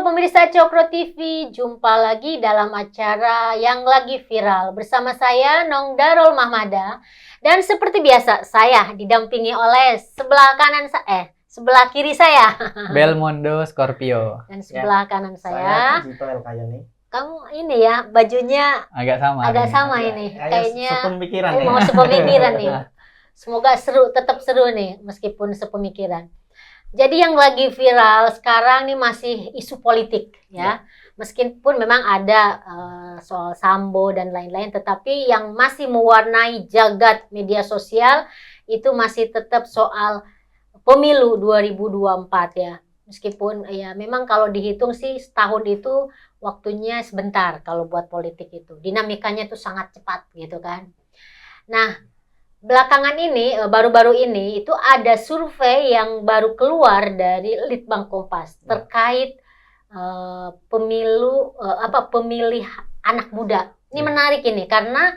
pemirsa Cokro TV, jumpa lagi dalam acara yang lagi viral bersama saya Nong Darul Mahmada, dan seperti biasa saya didampingi oleh sebelah kiri saya Belmondo Scorpio dan sebelah kanan saya Cito Elkayani. kamu ini ya bajunya agak sama ini Ya, kayaknya sepemikiran ya. mau sepemikiran nih. Semoga tetap seru nih meskipun sepemikiran. Jadi yang lagi viral sekarang nih masih isu politik ya. Meskipun memang ada soal Sambo dan lain-lain, tetapi yang masih mewarnai jagat media sosial itu masih tetap soal pemilu 2024 ya. Meskipun ya memang kalau dihitung sih setahun itu waktunya sebentar kalau buat politik itu. Dinamikanya tuh sangat cepat gitu kan. Nah, belakangan ini, baru-baru ini itu ada survei yang baru keluar dari Litbang Kompas terkait pemilih anak muda. Ini menarik ini karena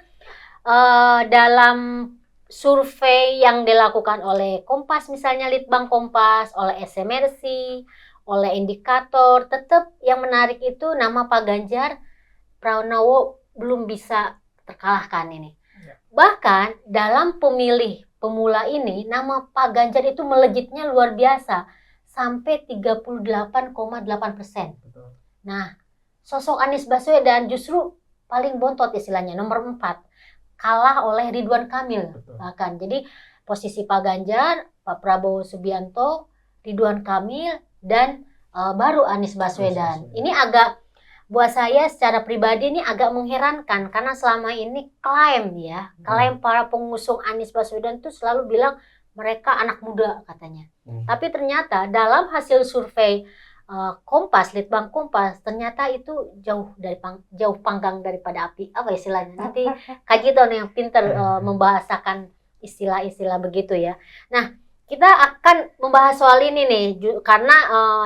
dalam survei yang dilakukan oleh Kompas, misalnya Litbang Kompas, oleh SMRC, oleh Indikator, tetap yang menarik itu nama Pak Ganjar Pranowo belum bisa terkalahkan ini. Bahkan dalam pemilih pemula ini, nama Pak Ganjar itu melejitnya luar biasa, sampai 38,8%. Nah, sosok Anies Baswedan justru paling bontot istilahnya, nomor 4. Kalah oleh Ridwan Kamil. Bahkan, jadi posisi Pak Ganjar, Pak Prabowo Subianto, Ridwan Kamil, dan baru Anies Baswedan. Ini agak buat saya secara pribadi ini agak mengherankan karena selama ini klaim para pengusung Anies Baswedan itu selalu bilang mereka anak muda katanya. Tapi ternyata dalam hasil survei Kompas, Litbang Kompas, ternyata itu jauh panggang daripada api. Apa istilahnya? Nanti Kak Gito yang pinter membahasakan istilah-istilah begitu ya. Nah, kita akan membahas soal ini nih, karena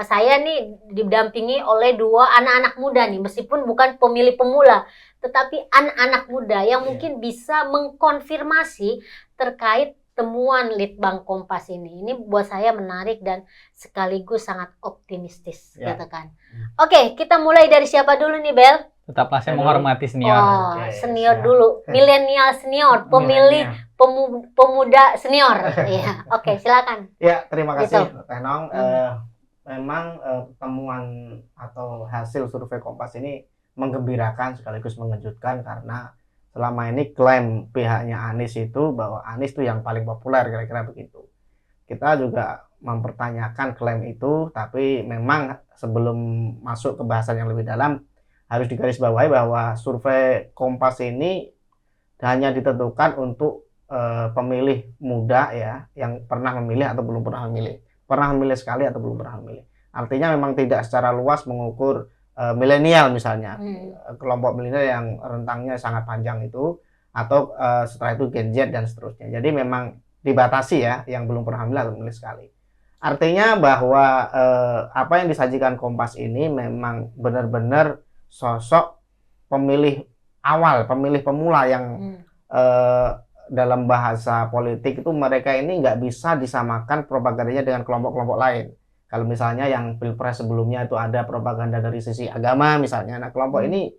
saya nih didampingi oleh dua anak-anak muda nih, meskipun bukan pemilih pemula, tetapi anak-anak muda yang mungkin bisa mengkonfirmasi terkait temuan Litbang Kompas ini. Ini buat saya menarik dan sekaligus sangat optimistis, katakan. Oke, kita mulai dari siapa dulu nih, Bel? Tetaplah saya menghormati senior. Senior dulu, milenial senior, pemilih pemuda senior. Ya, oke, silakan. Ya, terima kasih, Teh Nong. Memang temuan atau hasil survei Kompas ini menggembirakan sekaligus mengejutkan karena selama ini klaim pihaknya Anies itu bahwa Anies itu yang paling populer, kira-kira begitu. Kita juga mempertanyakan klaim itu, tapi memang sebelum masuk ke bahasan yang lebih dalam harus digarisbawahi bahwa survei Kompas ini hanya ditentukan untuk pemilih muda ya, yang pernah memilih atau belum pernah memilih, pernah memilih sekali atau belum pernah memilih. Artinya memang tidak secara luas mengukur milenial misalnya, kelompok milenial yang rentangnya sangat panjang itu, atau setelah itu Gen Z dan seterusnya. Jadi memang dibatasi ya, yang belum pernah memilih atau memilih sekali. Artinya bahwa apa yang disajikan Kompas ini memang benar-benar sosok pemilih awal, pemilih pemula yang dalam bahasa politik itu mereka ini nggak bisa disamakan propagandanya dengan kelompok-kelompok lain. Kalau misalnya yang pilpres sebelumnya itu ada propaganda dari sisi agama misalnya, nah kelompok ini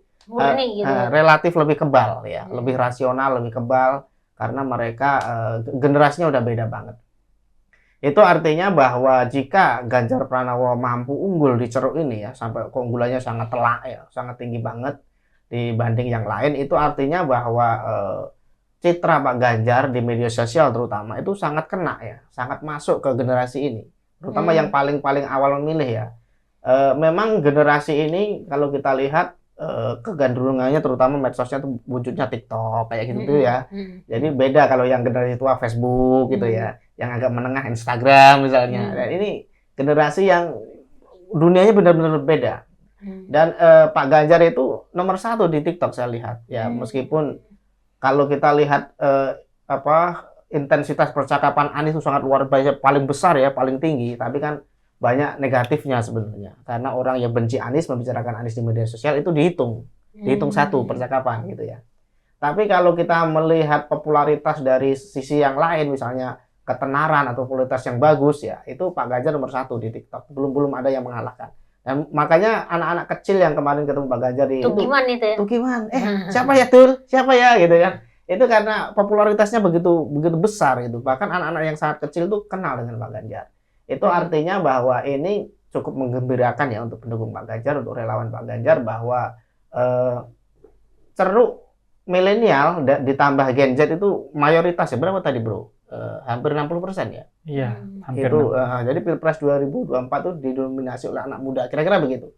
relatif lebih kebal ya, lebih rasional, lebih kebal karena mereka generasinya udah beda banget. Itu artinya bahwa jika Ganjar Pranowo mampu unggul di ceruk ini ya, sampai keunggulannya sangat telak ya, sangat tinggi banget dibanding yang lain, itu artinya bahwa citra Pak Ganjar di media sosial terutama itu sangat kena ya, sangat masuk ke generasi ini, terutama yang paling awal memilih ya. Memang generasi ini kalau kita lihat kegandrungannya terutama medsosnya tuh wujudnya TikTok kayak gitu ya. Jadi beda kalau yang generasi tua Facebook gitu ya, yang agak menengah Instagram misalnya. Dan ini generasi yang dunianya benar-benar berbeda. Dan Pak Ganjar itu nomor 1 di TikTok saya lihat ya, meskipun kalau kita lihat intensitas percakapan Anies itu sangat luar biasa, paling besar ya, paling tinggi, tapi kan banyak negatifnya sebenarnya. Karena orang yang benci Anies membicarakan Anies di media sosial itu dihitung satu percakapan gitu ya. Tapi kalau kita melihat popularitas dari sisi yang lain, misalnya ketenaran atau popularitas yang bagus ya, itu Pak Ganjar nomor 1 di TikTok. Belum ada yang mengalahkan. Dan makanya anak-anak kecil yang kemarin ketemu Pak Ganjar di Tuh gimana itu ya? Tuh gimana? Siapa ya Tul? Siapa ya gitu kan? Itu karena popularitasnya begitu besar gitu. Bahkan anak-anak yang sangat kecil tuh kenal dengan Pak Ganjar. Itu artinya bahwa ini cukup menggembirakan ya untuk pendukung Pak Ganjar, untuk relawan Pak Ganjar, bahwa ceruk milenial ditambah Gen Z itu mayoritas ya. Berapa tadi bro? Hampir 60% ya? Iya, hampir Itu jadi Pilpres 2024 itu didominasi oleh anak muda. Kira-kira begitu.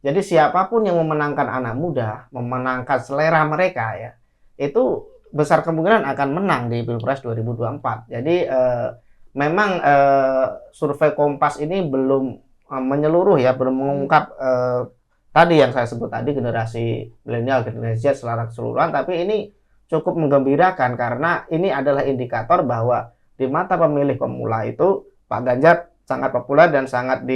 Jadi siapapun yang memenangkan anak muda, memenangkan selera mereka ya, itu besar kemungkinan akan menang di Pilpres 2024. Jadi memang survei Kompas ini belum menyeluruh ya, belum mengungkap tadi yang saya sebut tadi, generasi milenial, generasi Z secara keseluruhan, tapi ini cukup menggembirakan karena ini adalah indikator bahwa di mata pemilih pemula itu Pak Ganjar sangat populer dan sangat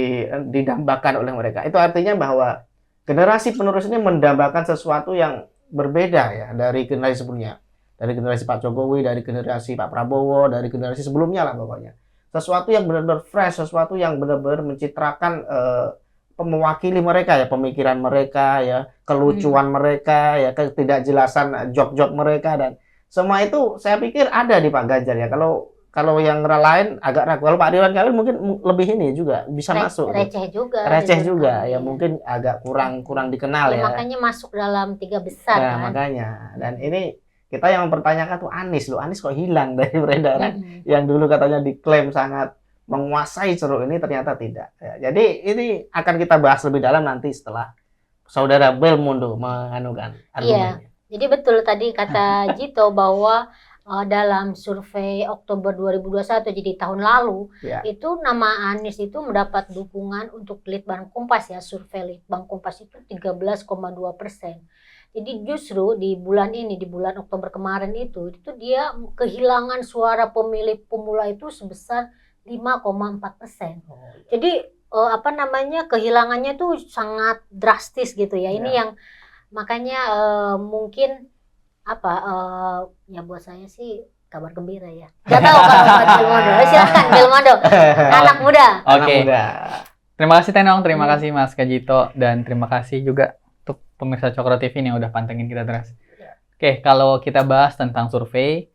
didambakan oleh mereka. Itu artinya bahwa generasi penerus ini mendambakan sesuatu yang berbeda ya dari generasi sebelumnya. Dari generasi Pak Jokowi, dari generasi Pak Prabowo, dari generasi sebelumnya lah pokoknya. Sesuatu yang benar-benar fresh, sesuatu yang benar-benar mencitrakan mewakili mereka ya, pemikiran mereka ya, kelucuan mereka ya, ketidakjelasan jok-jok mereka, dan semua itu saya pikir ada di Pak Ganjar ya. Kalau yang lain agak ragu. Kalau Pak Ridwan Kamil mungkin lebih ini juga bisa masuk. Receh juga. Receh juga ya, mungkin agak kurang dikenal ya. Makanya masuk dalam 3 besar Nah, kan. makanya. Dan ini kita yang mempertanyakan tuh Anies loh. Anies kok hilang dari peredaran yang dulu katanya diklaim sangat menguasai ceruk ini, ternyata tidak. Ya, jadi ini akan kita bahas lebih dalam nanti setelah Saudara Belmondo menganukan argumennya. Iya, jadi betul tadi kata Jito bahwa dalam survei Oktober 2021, jadi tahun lalu, itu nama Anies itu mendapat dukungan untuk Litbang Kompas ya, survei Litbang Kompas itu 13,2%. Jadi justru di bulan ini, di bulan Oktober kemarin itu dia kehilangan suara pemilih pemula itu sebesar 5,4%. Jadi kehilangannya tuh sangat drastis gitu ya. Ini yang makanya mungkin ya buat saya sih kabar gembira ya. Gak tahu kalau buat Belmondo. Silakan Belmondo, anak muda. Oke. Terima kasih Tenong, terima kasih Mas Kajito, dan terima kasih juga untuk pemirsa Cokro TV yang udah pantengin kita terus. Oke, kalau kita bahas tentang survei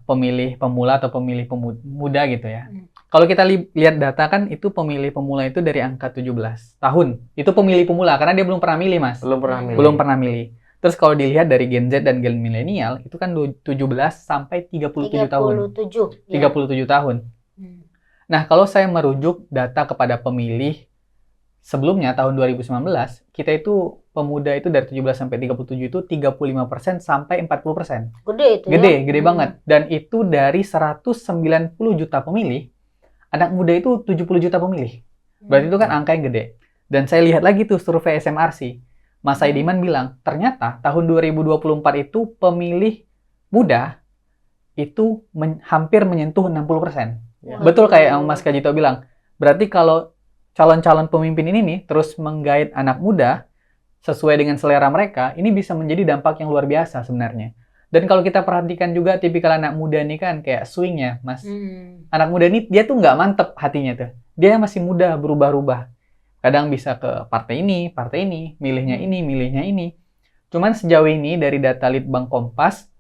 pemilih pemula atau pemilih pemuda gitu ya. Kalau kita lihat data kan itu pemilih pemula itu dari angka 17 tahun. Itu pemilih pemula karena dia belum pernah milih, Mas. Belum pernah milih. Terus kalau dilihat dari Gen Z dan Gen milenial itu kan 17 sampai 37 tahun. 37 tahun. Nah, kalau saya merujuk data kepada pemilih sebelumnya tahun 2019, kita itu pemuda itu dari 17 sampai 37 itu 35% sampai 40%. Gede itu ya? Gede banget. Dan itu dari 190 juta pemilih, anak muda itu 70 juta pemilih. Berarti itu kan angka yang gede. Dan saya lihat lagi tuh survei SMRC. Mas Saidiman bilang, ternyata tahun 2024 itu pemilih muda itu hampir menyentuh 60%. Betul kayak yang Mas Kajito bilang. Berarti kalau calon-calon pemimpin ini nih terus menggait anak muda sesuai dengan selera mereka, ini bisa menjadi dampak yang luar biasa sebenarnya. Dan kalau kita perhatikan juga tipikal anak muda ini kan kayak swingnya, Mas. Anak muda ini dia tuh nggak mantep hatinya tuh. Dia masih muda, berubah-ubah. Kadang bisa ke partai ini, milihnya ini. Cuman sejauh ini dari data Litbang Kompas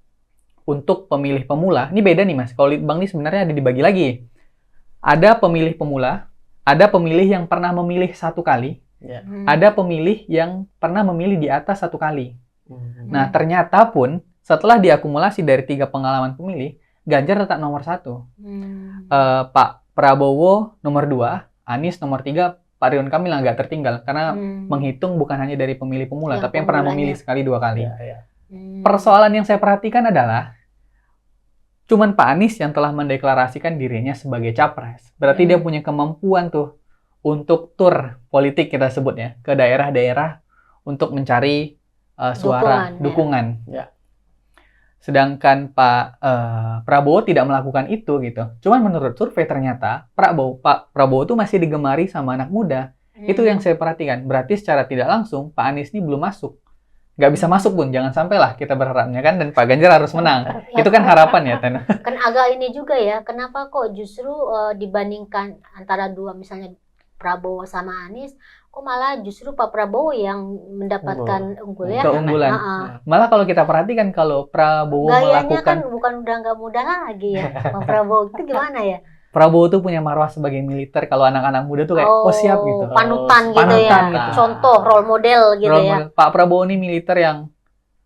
untuk pemilih pemula, ini beda nih Mas. Kalau Litbang ini sebenarnya ada dibagi lagi. Ada pemilih pemula, ada pemilih yang pernah memilih 1 kali, ada pemilih yang pernah memilih di atas 1 kali. Nah, ternyata pun setelah diakumulasi dari 3 pengalaman pemilih, Ganjar tetap nomor 1. Pak Prabowo nomor 2, Anies nomor 3, Pak Ridwan Kamil nggak tertinggal karena menghitung bukan hanya dari pemilih pemula, tapi yang pernah memilih sekali 2 kali. Persoalan yang saya perhatikan adalah cuman Pak Anies yang telah mendeklarasikan dirinya sebagai capres. Berarti dia punya kemampuan tuh untuk tur politik kita sebut ya, ke daerah-daerah untuk mencari suara dukungan. Sedangkan Pak Prabowo tidak melakukan itu gitu. Cuman menurut survei ternyata Pak Prabowo tuh masih digemari sama anak muda. Itu yang saya perhatikan. Berarti secara tidak langsung Pak Anies ini belum masuk. Nggak bisa masuk pun, jangan sampailah kita berharapnya kan, dan Pak Ganjar harus menang. Itu kan harapan ya, Ten. Kan agak ini juga ya, kenapa kok justru dibandingkan antara dua, misalnya Prabowo sama Anies, kok malah justru Pak Prabowo yang mendapatkan unggul ya. Keunggulan. Malah kalau kita perhatikan kalau Prabowo Gayanya melakukan kan bukan udah nggak muda lagi ya, Pak Prabowo itu gimana ya? Prabowo tuh punya marwah sebagai militer, kalau anak-anak muda tuh kayak oh siap gitu. Panutan gitu ya. Panutan gitu. Contoh role model gitu Role ya. model. Pak Prabowo ini militer yang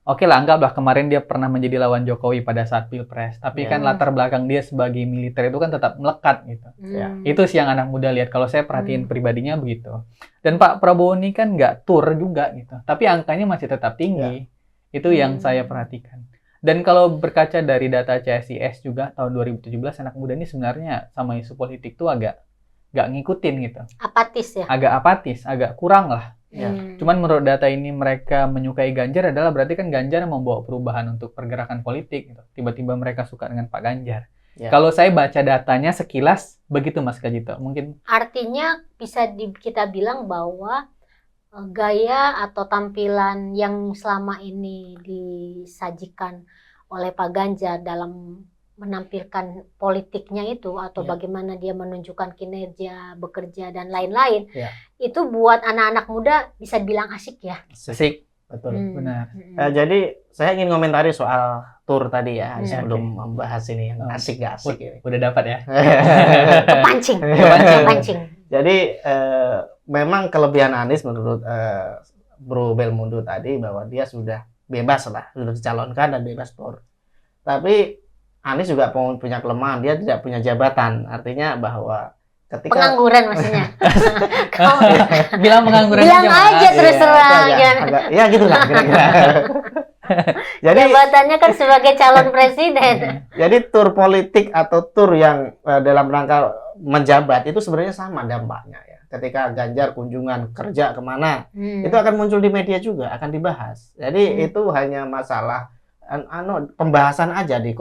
oke lah, anggaplah kemarin dia pernah menjadi lawan Jokowi pada saat Pilpres, tapi kan latar belakang dia sebagai militer itu kan tetap melekat gitu. Itu sih yang anak muda lihat, kalau saya perhatiin pribadinya begitu. Dan Pak Prabowo ini kan nggak tur juga gitu, tapi angkanya masih tetap tinggi. Itu yang saya perhatikan. Dan kalau berkaca dari data CSIS juga tahun 2017, anak muda ini sebenarnya sama isu politik tuh agak nggak ngikutin gitu. Apatis ya? Agak apatis, agak kurang lah. Cuman menurut data ini mereka menyukai Ganjar adalah berarti kan Ganjar membawa perubahan untuk pergerakan politik gitu. Tiba-tiba mereka suka dengan Pak Ganjar. Kalau saya baca datanya sekilas begitu Mas Kajito. Mungkin artinya bisa kita bilang bahwa gaya atau tampilan yang selama ini disajikan oleh Pak Ganjar dalam menampilkan politiknya itu atau bagaimana dia menunjukkan kinerja, bekerja dan lain-lain, itu buat anak-anak muda bisa dibilang asik ya. asik, Betul. benar. Jadi saya ingin komentari soal tur tadi ya, sebelum membahas ini yang asik gak asik ini. Udah dapat ya. Kepancing. Jadi memang kelebihan Anies menurut Bro Belmundo tadi bahwa dia sudah bebas lah, sudah dicalonkan dan bebas tur. Tapi Anies juga punya kelemahan, dia tidak punya jabatan. Artinya bahwa ketika pengangguran maksudnya. Bilang pengangguran bilang aja terus terang. Ya gitulah kira-kira. Jadi jabatannya kan sebagai calon presiden. Jadi tur politik atau tur yang dalam rangka menjabat itu sebenarnya sama dampaknya ya. Ketika Ganjar kunjungan kerja kemana, itu akan muncul di media juga, akan dibahas. Jadi itu hanya masalah pembahasan aja di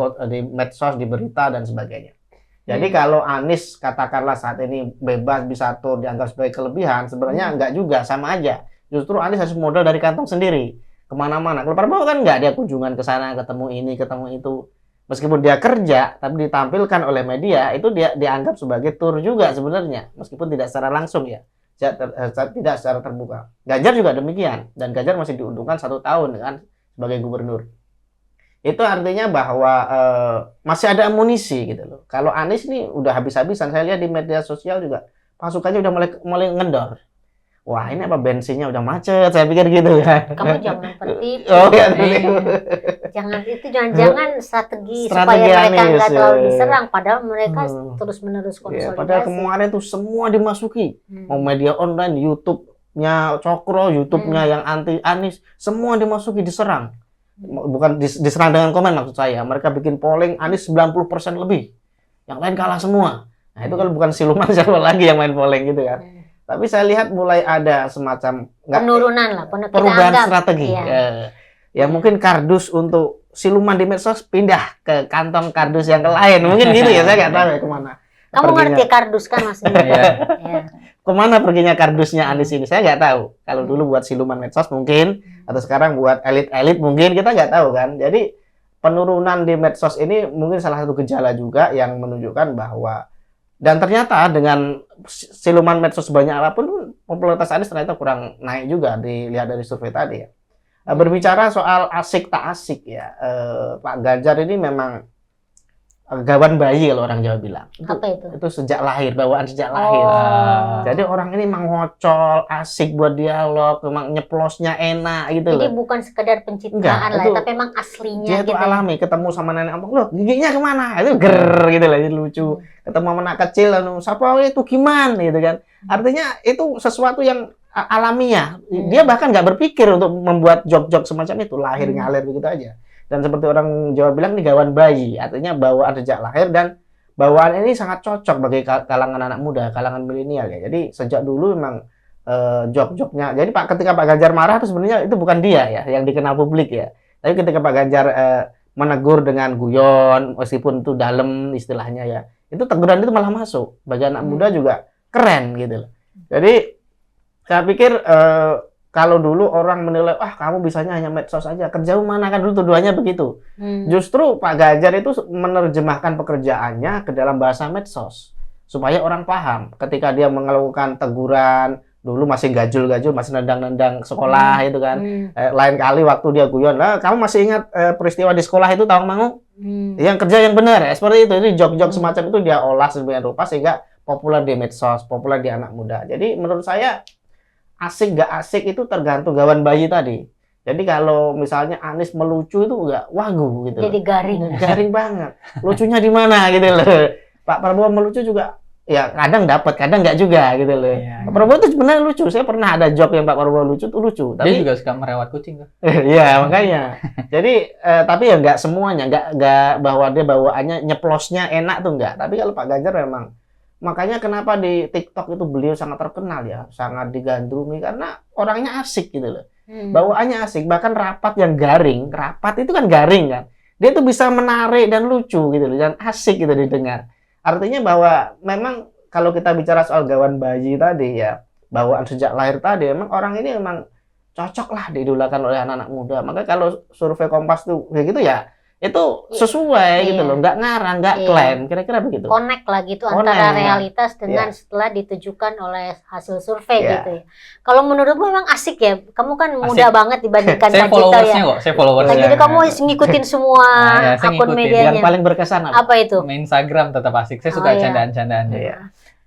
medsos, di berita dan sebagainya. Jadi kalau Anies katakanlah saat ini bebas bisa tur dianggap sebagai kelebihan, sebenarnya enggak juga, sama aja. Justru Anies harus modal dari kantong sendiri kemana-mana. Kalau Prabowo kan enggak, dia kunjungan ke sana, ketemu ini, ketemu itu. Meskipun dia kerja, tapi ditampilkan oleh media, itu dia dianggap sebagai tur juga sebenarnya, meskipun tidak secara langsung ya, tidak secara terbuka. Ganjar juga demikian, dan Ganjar masih diuntungkan 1 tahun dengan sebagai gubernur. Itu artinya bahwa masih ada amunisi gitu loh. Kalau Anies nih udah habis-habisan, saya lihat di media sosial juga pasukannya udah mulai ngendor. Wah, ini apa bensinnya udah macet, saya pikir gitu kan. Kamu jangan tertipu. Oh, ya, jangan strategi supaya mereka nggak terlalu diserang, padahal mereka terus-menerus konsolidasi. Padahal kemarin tuh semua dimasuki. Mau media online, YouTube-nya Cokro, YouTube-nya yang anti Anies, semua dimasuki, diserang. Bukan diserang dengan komen maksud saya. Mereka bikin polling Anies 90% lebih. Yang lain kalah semua. Nah, itu kan bukan siluman siapa lagi yang main polling gitu kan. Tapi saya lihat mulai ada semacam penurunan lah, perubahan strategi. Ya mungkin kardus untuk siluman di medsos pindah ke kantong kardus yang lain. Mungkin gitu ya, saya nggak tahu ya kemana. Kamu ngerti kardus kan maksudnya? Kemana perginya kardusnya Anies ini? Saya nggak tahu. Kalau dulu buat siluman medsos mungkin, atau sekarang buat elit-elit mungkin, kita nggak tahu kan. Jadi penurunan di medsos ini mungkin salah satu gejala juga yang menunjukkan bahwa, dan ternyata dengan siluman medsos sebanyak apapun, popularitas Anies ternyata kurang naik juga dilihat dari survei tadi ya. Berbicara soal asik tak asik ya, Pak Ganjar ini memang gawan bayi kalau orang Jawa bilang. Apa itu? Itu sejak lahir, bawaan sejak lahir. Jadi orang ini memang ngocol, asik buat dialog, memang nyeplosnya enak gitu loh. Jadi bukan sekedar pencitraan lah, tapi memang aslinya dia gitu. Itu alami, ketemu sama nenek amplop, loh giginya kemana? Itu ger gitu lah, jadi lucu. Ketemu sama anak kecil, siapa itu gimana gitu kan. Artinya itu sesuatu yang alamiah. Dia bahkan nggak berpikir untuk membuat jok-jok semacam itu, lahir ngalir begitu aja. Dan seperti orang Jawa bilang, ini gawan bayi, artinya bawaan sejak lahir, dan bawaan ini sangat cocok bagi kalangan anak muda, kalangan milenial ya. Jadi sejak dulu memang jok-joknya. Jadi ketika Pak Ganjar marah itu sebenarnya itu bukan dia ya yang dikenal publik ya. Tapi ketika Pak Ganjar menegur dengan guyon, meskipun itu dalam istilahnya ya, itu teguran itu malah masuk. Bagi anak muda juga keren gitu loh. Jadi saya pikir kalau dulu orang menilai, kamu bisanya hanya medsos saja, kerjamu mana, kan dulu tuduhannya begitu. Justru Pak Ganjar itu menerjemahkan pekerjaannya ke dalam bahasa medsos. supaya orang paham ketika dia melakukan teguran, dulu masih gajul-gajul, masih nendang-nendang sekolah itu kan. Lain kali waktu dia guyon, lah kamu masih ingat peristiwa di sekolah itu tahun mangu? Yang kerja yang benar ya, seperti itu. Jadi jok-jok semacam itu dia olah sedemikian rupa sehingga populer di medsos, populer di anak muda. Jadi menurut saya asik nggak asik itu tergantung gawan bayi tadi. Jadi kalau misalnya Anies melucu itu nggak wagu gitu. Jadi garing. Garing banget. Lucunya di mana gitu loh. Pak Prabowo melucu juga ya kadang dapat, kadang nggak juga gitu loh. Iya. Pak Prabowo itu sebenarnya lucu. Saya pernah ada joke yang Pak Prabowo lucu tuh lucu. Dia juga suka merewat kucing tuh. Iya makanya. Jadi tapi ya nggak semuanya, nggak bahwa dia bawaannya nyeplosnya enak tuh nggak. Tapi kalau Pak Ganjar memang, makanya kenapa di TikTok itu beliau sangat terkenal ya, sangat digandrungi karena orangnya asik gitu loh. Bawaannya asik, bahkan rapat yang garing, rapat itu kan garing kan. Dia tuh bisa menarik dan lucu gitu loh, dan asik gitu didengar. Artinya bahwa memang kalau kita bicara soal gawan bayi tadi ya, bawaan sejak lahir tadi, memang orang ini memang cocok lah diidolakan oleh anak-anak muda. Maka kalau survei Kompas tuh kayak gitu ya, itu sesuai gitu loh, nggak ngarang, nggak klaim, kira-kira begitu. Connect lah gitu antara realitas dengan setelah ditujukan oleh hasil survei gitu ya. Kalau menurutmu memang asik ya, kamu kan muda banget dibandingkan saya kita ya. Kok, saya followersnya. Nah, jadi kamu ngikutin semua akun medianya. Yang paling berkesan apa itu? Main Instagram tetap asik, saya suka candaan-candaan.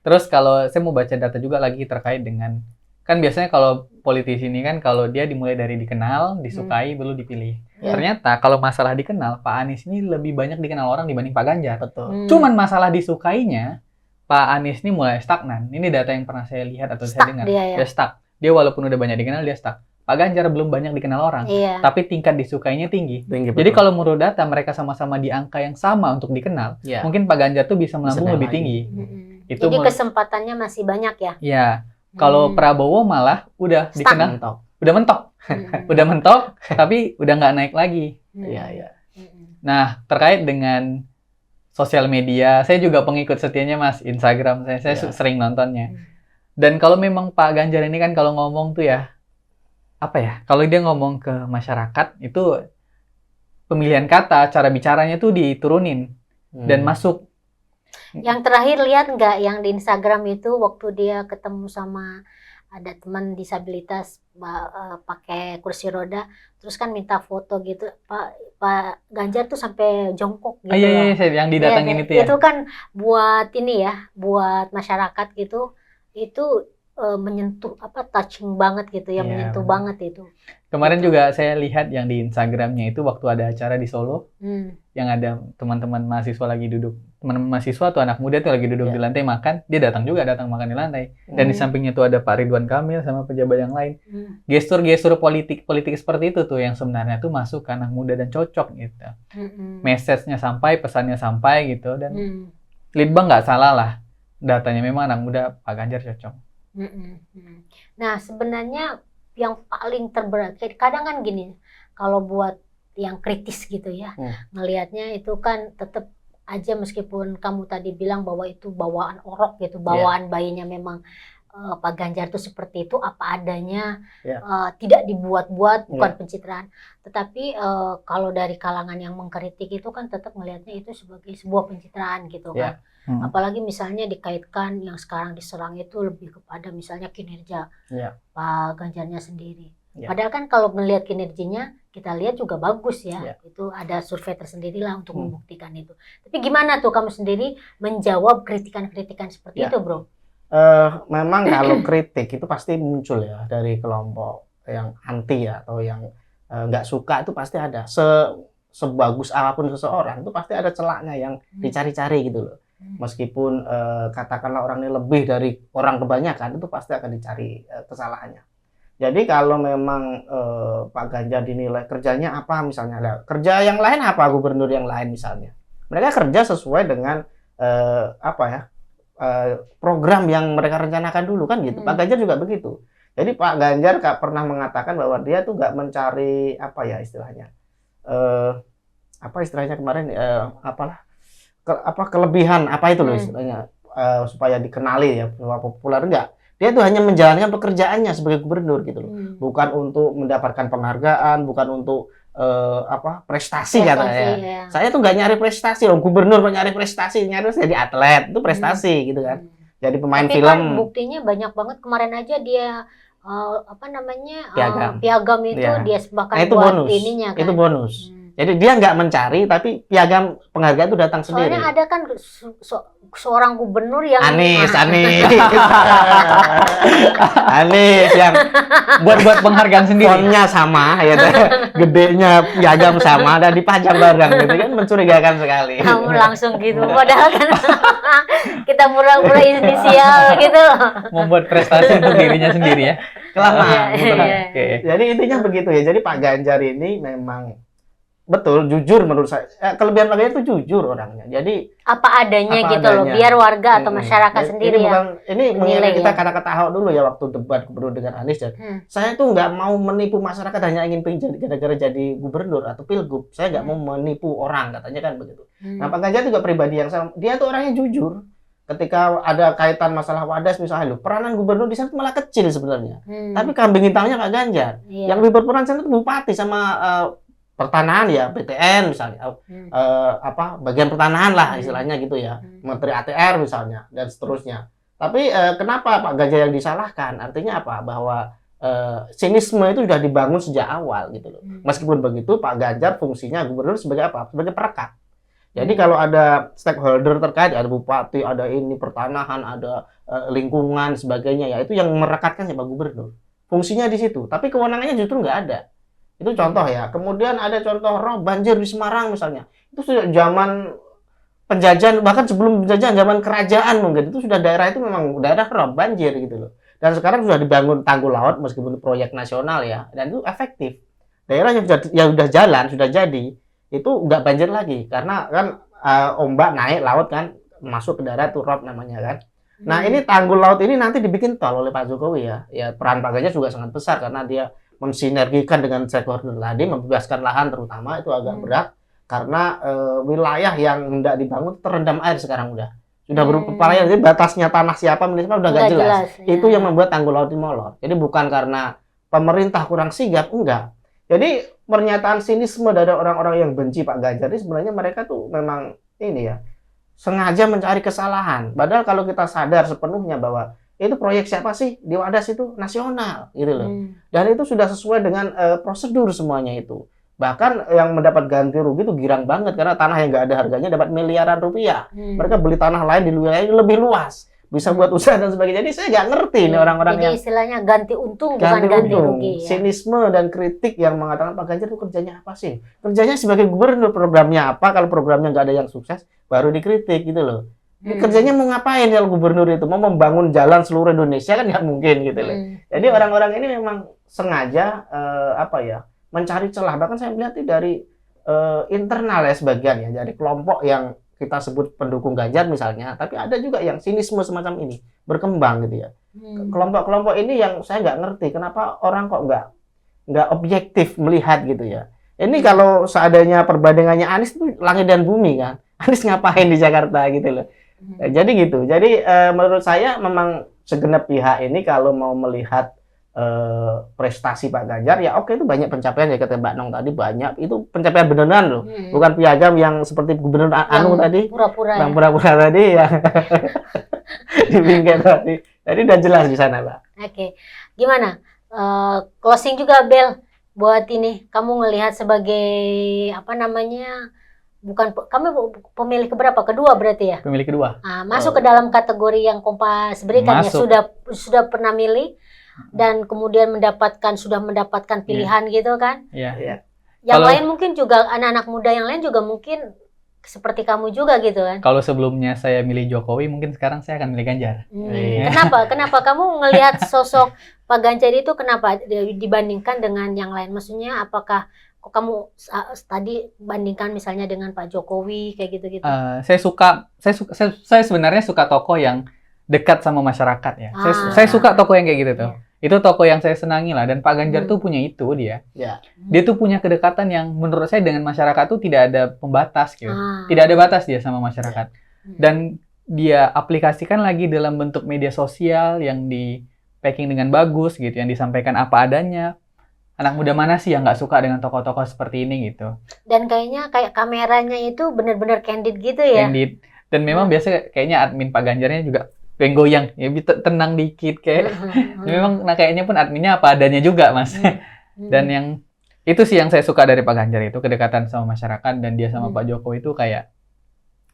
Terus kalau saya mau baca data juga lagi terkait dengan, kan biasanya kalau politisi ini kan kalau dia dimulai dari dikenal, disukai, baru dipilih. Ternyata kalau masalah dikenal, Pak Anies ini lebih banyak dikenal orang dibanding Pak Ganjar. Betul. Cuman masalah disukainya, Pak Anies ini mulai stagnan. Ini data yang pernah saya lihat atau saya dengar. Dia stuck. Dia walaupun udah banyak dikenal, dia stuck. Pak Ganjar belum banyak dikenal orang, tapi tingkat disukainya tinggi. Jadi kalau menurut data mereka sama-sama di angka yang sama untuk dikenal, mungkin Pak Ganjar tuh bisa melambung lebih tinggi. Jadi kesempatannya masih banyak ya? Iya. Kalau Prabowo malah udah dikenal, udah mentok. Udah mentok, tapi udah nggak naik lagi. Iya. Nah, terkait dengan sosial media, saya juga pengikut setianya Mas, Instagram saya sering nontonnya. Dan kalau memang Pak Ganjar ini kan kalau ngomong tuh ya, apa ya, kalau dia ngomong ke masyarakat, itu pemilihan kata, cara bicaranya tuh diturunin dan masuk. Yang terakhir lihat nggak yang di Instagram itu waktu dia ketemu sama ada teman disabilitas pakai kursi roda, terus kan minta foto gitu, Pak Ganjar tuh sampai jongkok gitu. Iya, yang didatangin itu ya. Itu kan buat ini ya, buat masyarakat gitu, itu menyentuh touching banget gitu ya, menyentuh banget itu. Kemarin juga saya lihat yang di Instagramnya itu waktu ada acara di Solo, yang ada teman-teman mahasiswa lagi duduk, teman-teman mahasiswa tuh anak muda tuh lagi duduk di lantai makan, dia datang makan di lantai, dan di sampingnya tuh ada Pak Ridwan Kamil sama pejabat yang lain. Gestur-gestur politik seperti itu tuh yang sebenarnya tuh masuk ke anak muda dan cocok gitu. Message-nya sampai, pesannya sampai gitu, dan Litbang nggak salah lah, datanya memang anak muda Pak Ganjar cocok. Nah sebenarnya yang paling terberat, kadang kan gini, kalau buat yang kritis gitu ya, ngelihatnya itu kan tetap aja meskipun kamu tadi bilang bahwa itu bawaan orok gitu, bawaan bayinya memang Pak Ganjar itu seperti itu apa adanya, tidak dibuat-buat, bukan pencitraan. Tetapi kalau dari kalangan yang mengkritik itu kan tetap melihatnya itu sebagai sebuah pencitraan gitu kan. Apalagi misalnya dikaitkan yang sekarang diserang itu lebih kepada misalnya kinerja Pak Ganjarnya sendiri. Padahal kan kalau melihat kinerjanya kita lihat juga bagus ya. Itu ada survei tersendiri lah untuk membuktikan itu. Tapi gimana tuh kamu sendiri menjawab kritikan-kritikan seperti itu, Bro? Memang kalau kritik itu pasti muncul ya dari kelompok yang anti ya, atau yang nggak suka, itu pasti ada. Sebagus apapun seseorang itu pasti ada celaknya yang dicari-cari gitu loh. Meskipun katakanlah orang ini lebih dari orang kebanyakan, itu pasti akan dicari kesalahannya. Jadi kalau memang Pak Ganjar dinilai kerjanya apa, misalnya kerja yang lain apa, gubernur yang lain misalnya, mereka kerja sesuai dengan program yang mereka rencanakan dulu kan gitu. Pak Ganjar juga begitu. Jadi Pak Ganjar pernah mengatakan bahwa dia tuh nggak mencari istilahnya kemarin kelebihan itu loh istilahnya, supaya dikenali ya, supaya populer, enggak. Dia tuh hanya menjalankan pekerjaannya sebagai gubernur gitu loh. Bukan untuk mendapatkan penghargaan, bukan untuk prestasi katanya. ya. Saya tuh nggak nyari prestasi loh, gubernur kok nyari prestasi, nyari jadi atlet itu prestasi gitu kan. Jadi pemain Tapi film. kan buktinya banyak banget kemarin aja dia piagam itu Iya. dia bahkan Nah, itu buat bonus. ininya kan. Itu bonus. Jadi dia nggak mencari, tapi piagam penghargaan itu datang sendiri. Soalnya ada kan seorang gubernur yang Anies yang Buat penghargaan sendiri. fontnya sama, ya, gedenya piagam sama, dan dipajang bareng, gitu kan mencurigakan sekali. kamu langsung gitu, padahal kan kita pura-pura inisial gitu. Membuat prestasi untuk dirinya sendiri ya. Kelamaan. Gitu. Iya. Oke. Jadi intinya begitu ya. Jadi Pak Ganjar ini memang betul, jujur menurut saya. Kelebihan Pak Ganjar itu jujur orangnya. Jadi Apa adanya Apa gitu loh, adanya. biar warga atau masyarakat Jadi sendiri ya. ini menilai mengenai kita ya. kata-kata Ahok dulu ya waktu debat gubernur dengan Anies. Saya tuh nggak mau menipu masyarakat hanya ingin pengen gara-gara jadi gubernur atau pilgub. Saya nggak mau menipu orang, katanya kan begitu. Nah, Pak Ganjar juga pribadi yang sama. Dia tuh orangnya jujur. Ketika ada kaitan masalah wadas misalnya, loh, peranan gubernur di sana tuh malah kecil sebenarnya. Tapi kambing hitamnya Pak Ganjar. Iya. Yang lebih berperan sana itu bupati sama pertanahan ya, PTN misalnya, bagian pertanahan lah istilahnya gitu ya, Menteri ATR misalnya dan seterusnya. Tapi kenapa Pak Ganjar yang disalahkan? Artinya apa? Bahwa sinisme itu sudah dibangun sejak awal gitu loh. Meskipun begitu, Pak Ganjar fungsinya gubernur sebagai apa? Sebagai perekat. Jadi kalau ada stakeholder terkait, ada bupati, ada ini pertanahan, ada lingkungan sebagainya, ya itu yang merekatkan siapa gubernur. Fungsinya di situ. Tapi kewenangannya justru nggak ada. Itu contoh ya. Kemudian ada contoh rob banjir di Semarang misalnya. Itu sudah zaman penjajahan, bahkan sebelum penjajahan, zaman kerajaan mungkin. Itu sudah daerah itu memang daerah rob banjir gitu loh. Dan sekarang sudah dibangun tanggul laut meskipun proyek nasional ya. Dan itu efektif. Daerah yang sudah jalan, sudah jadi, itu nggak banjir lagi. Karena kan ombak naik laut kan, masuk ke darat tuh rob namanya kan. Nah ini tanggul laut ini nanti dibikin tol oleh Pak Jokowi ya. Ya peran Pak Ganjar juga sangat besar karena dia mensinergikan dengan stakeholder tadi, membebaskan lahan terutama itu agak berat karena wilayah yang hendak dibangun terendam air sekarang sudah berupaya. Jadi batasnya tanah siapa miliknya udah nggak jelas. Itu yang membuat tanggul laut ini molor. Jadi bukan karena pemerintah kurang sigap, enggak. Jadi pernyataan sinisme dari orang-orang yang benci Pak Ganjar ini sebenarnya mereka tuh memang ini ya sengaja mencari kesalahan. Padahal kalau kita sadar sepenuhnya bahwa itu proyek siapa sih di Wadas itu nasional gitu loh. Dan itu sudah sesuai dengan prosedur semuanya itu. Bahkan yang mendapat ganti rugi itu girang banget karena tanah yang nggak ada harganya dapat miliaran rupiah. Mereka beli tanah lain di wilayah ini lebih luas, bisa buat usaha dan sebagainya. Jadi saya nggak ngerti nih orang-orang yang istilahnya ganti untung bukan ganti rugi. Ya. Sinisme dan kritik yang mengatakan Pak Ganjar itu kerjanya apa sih? Kerjanya sebagai gubernur, programnya apa? Kalau programnya nggak ada yang sukses, baru dikritik gitu loh. Kerjanya mau ngapain kalau gubernur itu? Mau membangun jalan seluruh Indonesia kan nggak mungkin gitu loh. Jadi orang-orang ini memang sengaja mencari celah. Bahkan saya melihat dari internal ya sebagian ya, dari kelompok yang kita sebut pendukung Ganjar misalnya, tapi ada juga yang sinisme semacam ini berkembang gitu ya. Kelompok-kelompok ini yang saya nggak ngerti kenapa orang kok nggak objektif melihat gitu ya. Ini kalau seadanya perbandingannya Anies itu langit dan bumi kan. Anies ngapain di Jakarta gitu loh. Jadi gitu. Jadi menurut saya memang segenap pihak ini kalau mau melihat prestasi Pak Ganjar ya oke, itu banyak pencapaian ya kata Mbak Nong tadi, banyak itu pencapaian beneran loh, bukan piagam yang seperti Gubernur Anu tadi, pura-pura yang pura-pura tadi ya. Di bingkai tadi. Jadi udah jelas di sana, Pak. Oke. Gimana? Closing juga Bel buat ini. Kamu ngelihat sebagai bukan kamu pemilih keberapa? Kedua berarti ya? Pemilih kedua. Masuk ke dalam kategori yang Kompas berikan ya, sudah pernah milih dan kemudian sudah mendapatkan pilihan gitu kan? Iya. Yang lain mungkin juga anak-anak muda yang lain juga mungkin seperti kamu juga gitu kan? Kalau sebelumnya saya milih Jokowi, mungkin sekarang saya akan milih Ganjar. Kenapa kamu ngelihat sosok Pak Ganjar itu kenapa dibandingkan dengan yang lain? Maksudnya apakah kok kamu tadi bandingkan misalnya dengan Pak Jokowi kayak gitu-gitu? Saya sebenarnya suka tokoh yang dekat sama masyarakat ya. Saya suka tokoh yang kayak gitu tuh. Itu tokoh yang saya senangi lah, dan Pak Ganjar tuh punya itu dia. Dia tuh punya kedekatan yang menurut saya dengan masyarakat tuh tidak ada pembatas gitu. Tidak ada batas dia sama masyarakat. Dan dia aplikasikan lagi dalam bentuk media sosial yang di packing dengan bagus gitu, yang disampaikan apa adanya. anak muda mana sih yang nggak suka dengan tokoh-tokoh seperti ini gitu. Dan kayaknya kayak kameranya itu benar-benar candid gitu ya. Candid. Dan memang biasa kayaknya admin Pak Ganjarnya juga pengen goyang, ya tenang dikit kayak. Memang nah kayaknya pun adminnya apa adanya juga, Mas. Dan yang itu sih yang saya suka dari Pak Ganjar itu, kedekatan sama masyarakat, dan dia sama Pak Jokowi itu kayak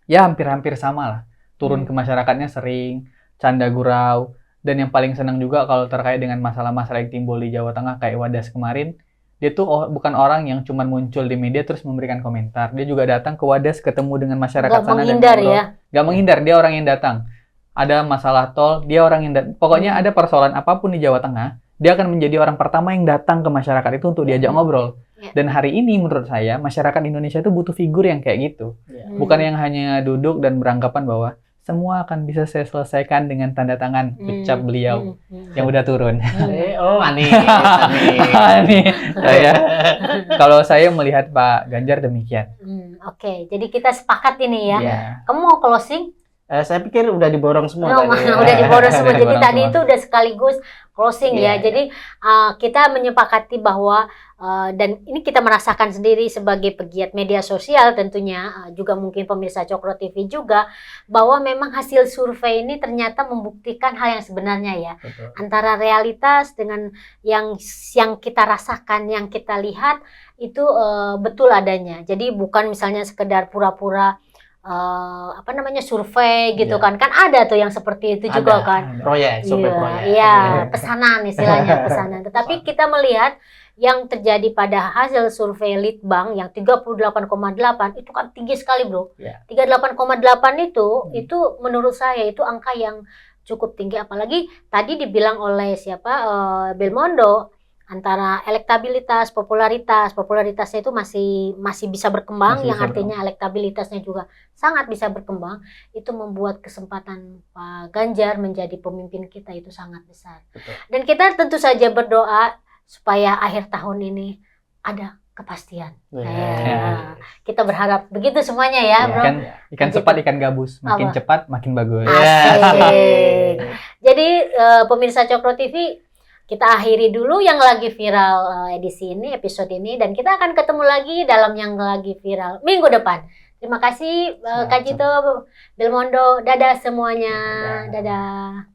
ya hampir-hampir sama lah. Turun ke masyarakatnya sering, canda gurau, dan yang paling senang juga kalau terkait dengan masalah-masalah yang timbul di Jawa Tengah kayak Wadas kemarin, dia tuh bukan orang yang cuma muncul di media terus memberikan komentar. Dia juga datang ke Wadas, ketemu dengan masyarakat sana dan ngobrol. Gak menghindar, dia orang yang datang. Ada masalah tol, dia orang yang pokoknya ada persoalan apapun di Jawa Tengah, dia akan menjadi orang pertama yang datang ke masyarakat itu untuk diajak ngobrol. Dan hari ini menurut saya masyarakat Indonesia itu butuh figur yang kayak gitu. Bukan yang hanya duduk dan beranggapan bahwa semua akan bisa saya selesaikan dengan tanda tangan ucap beliau yang udah turun. Manis. Kalau saya melihat Pak Ganjar demikian. Oke, jadi kita sepakat ini ya. Kamu mau closing? Saya pikir udah diborong semua tadi. Udah diborong semua. Jadi tadi itu udah sekaligus closing ya. Jadi kita menyepakati bahwa dan ini kita merasakan sendiri sebagai pegiat media sosial tentunya, juga mungkin pemirsa Cokro TV juga, bahwa memang hasil survei ini ternyata membuktikan hal yang sebenarnya ya. Betul. Antara realitas dengan yang kita rasakan, yang kita lihat itu betul adanya. Jadi bukan misalnya sekedar pura-pura survei gitu kan ada tuh yang seperti itu juga kan, survei proyek. Iya, pesanan istilahnya pesanan. Tetapi kita melihat yang terjadi pada hasil survei Litbang yang 38,8 itu kan tinggi sekali, Bro. 38,8 itu menurut saya itu angka yang cukup tinggi, apalagi tadi dibilang oleh Belmondo, antara elektabilitas, popularitasnya itu masih bisa berkembang, yang artinya elektabilitasnya juga sangat bisa berkembang. Itu membuat kesempatan Pak Ganjar menjadi pemimpin kita itu sangat besar. Betul. Dan kita tentu saja berdoa supaya akhir tahun ini ada kepastian. Kita berharap begitu semuanya ya, Bro. Ikan cepat ikan gabus, makin cepat makin bagus. Asik. Jadi pemirsa Cokro TV, kita akhiri dulu yang lagi viral edisi ini, episode ini, dan kita akan ketemu lagi dalam yang lagi viral minggu depan. Terima kasih Kak Cito, Belmondo, dadah semuanya. Dadah.